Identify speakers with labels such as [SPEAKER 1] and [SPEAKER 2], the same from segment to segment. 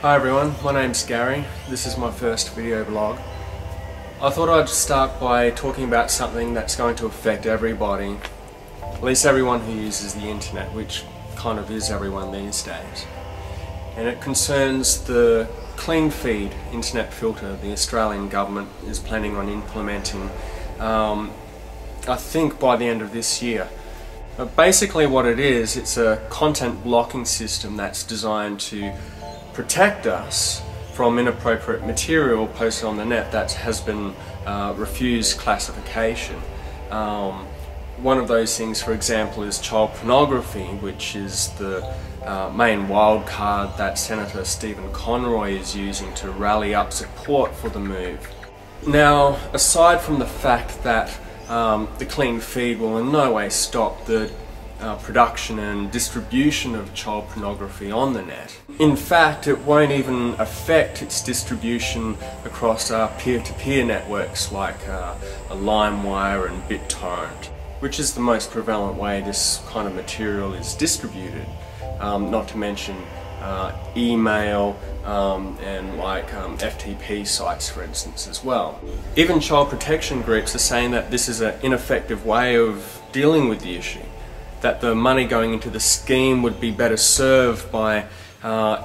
[SPEAKER 1] Hi everyone, my name's Gary. This is my first video blog. I thought I'd start by talking about something that's going to affect everybody, at least everyone who uses the internet, which kind of is everyone these days. And it concerns the Cleanfeed internet filter the Australian government is planning on implementing, I think by the end of this year. But basically what it is, it's a content blocking system that's designed to protect us from inappropriate material posted on the net that has been refused classification. One of those things, for example, is child pornography, which is the main wild card that Senator Stephen Conroy is using to rally up support for the move. Now, aside from the fact that the Cleanfeed will in no way stop the production and distribution of child pornography on the net. In fact, it won't even affect its distribution across peer-to-peer networks like LimeWire and BitTorrent, which is the most prevalent way this kind of material is distributed, not to mention email and like FTP sites, for instance, as well. Even child protection groups are saying that this is an ineffective way of dealing with the issue, that the money going into the scheme would be better served by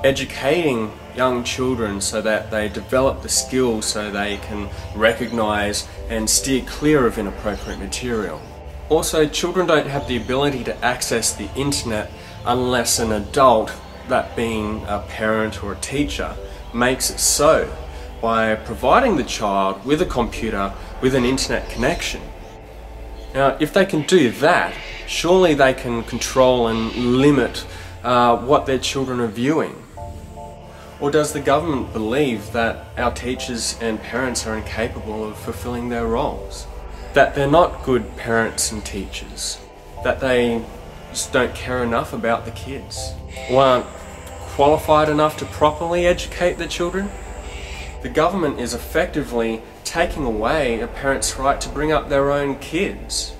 [SPEAKER 1] educating young children so that they develop the skills so they can recognise and steer clear of inappropriate material. Also, children don't have the ability to access the internet unless an adult, that being a parent or a teacher, makes it so by providing the child with a computer with an internet connection. Now, if they can do that, surely they can control and limit what their children are viewing. Or does the government believe that our teachers and parents are incapable of fulfilling their roles? That they're not good parents and teachers? That they just don't care enough about the kids? Or aren't qualified enough to properly educate their children? The government is effectively taking away a parent's right to bring up their own kids.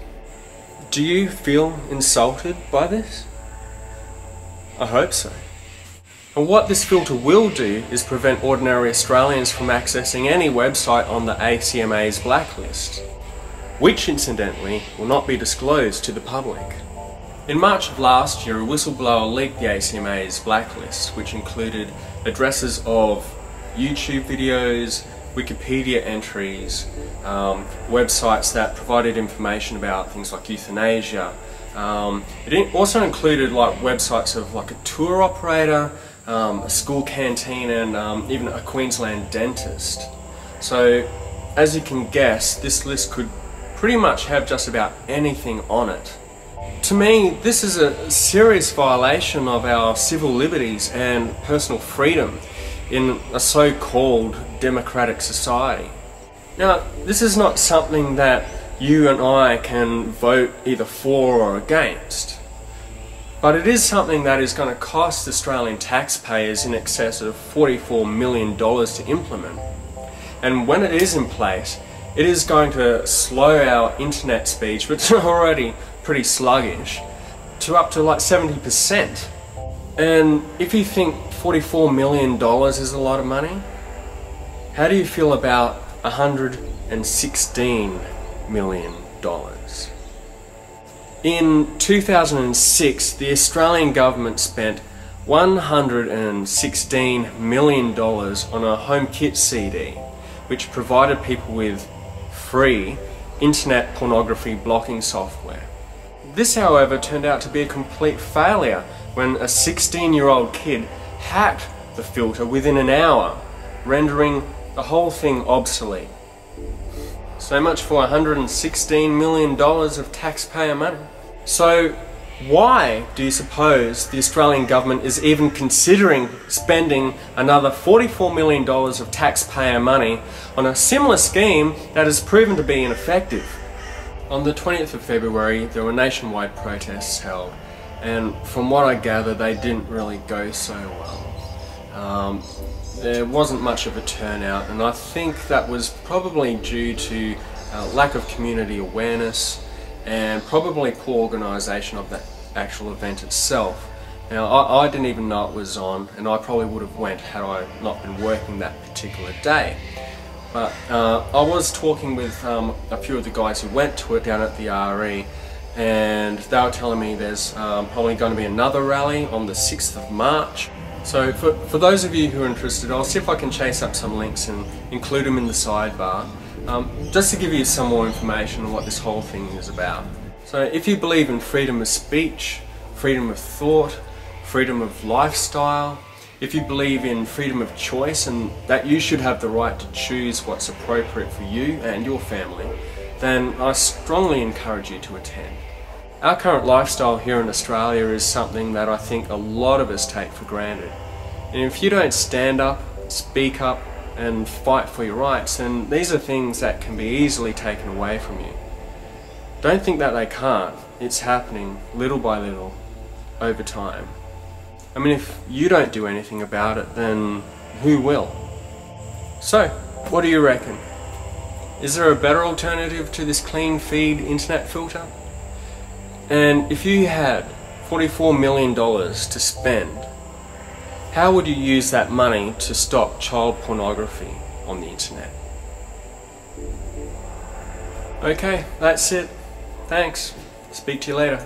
[SPEAKER 1] Do you feel insulted by this? I hope so. And what this filter will do is prevent ordinary Australians from accessing any website on the ACMA's blacklist, which incidentally will not be disclosed to the public. In March of last year, a whistleblower leaked the ACMA's blacklist, which included addresses of YouTube videos, Wikipedia entries, websites that provided information about things like euthanasia. It also included like websites of like a tour operator, a school canteen, and even a Queensland dentist. So, as you can guess, this list could pretty much have just about anything on it. To me, this is a serious violation of our civil liberties and personal freedom in a so-called democratic society. Now, this is not something that you and I can vote either for or against, but it is something that is going to cost Australian taxpayers in excess of $44 million to implement. And when it is in place, it is going to slow our internet speeds, which are already pretty sluggish, to up to like 70%. And if you think $44 million is a lot of money, how do you feel about $116 million? In 2006, the Australian government spent $116 million on a HomeKit CD, which provided people with free internet pornography blocking software. This, however, turned out to be a complete failure when a 16-year-old kid hacked the filter within an hour, rendering the whole thing obsolete. So much for $116 million of taxpayer money. So why do you suppose the Australian government is even considering spending another $44 million of taxpayer money on a similar scheme that has proven to be ineffective? On the 20th of February, there were nationwide protests held, and from what I gather, they didn't really go so well. There wasn't much of a turnout, and I think that was probably due to lack of community awareness and probably poor organisation of the actual event itself. Now, I didn't even know it was on, and I probably would have went had I not been working that particular day. But I was talking with a few of the guys who went to it down at the RE, and they were telling me there's probably going to be another rally on the 6th of March. So for those of you who are interested, I'll see if I can chase up some links and include them in the sidebar, just to give you some more information on what this whole thing is about. So if you believe in freedom of speech, freedom of thought, freedom of lifestyle, if you believe in freedom of choice and that you should have the right to choose what's appropriate for you and your family, then I strongly encourage you to attend. Our current lifestyle here in Australia is something that I think a lot of us take for granted. And if you don't stand up, speak up and fight for your rights, then these are things that can be easily taken away from you. Don't think that they can't. It's happening little by little over time. I mean, if you don't do anything about it, then who will? So, what do you reckon? Is there a better alternative to this Cleanfeed internet filter? And if you had $44 million to spend, how would you use that money to stop child pornography on the internet? Okay, that's it. Thanks. Speak to you later.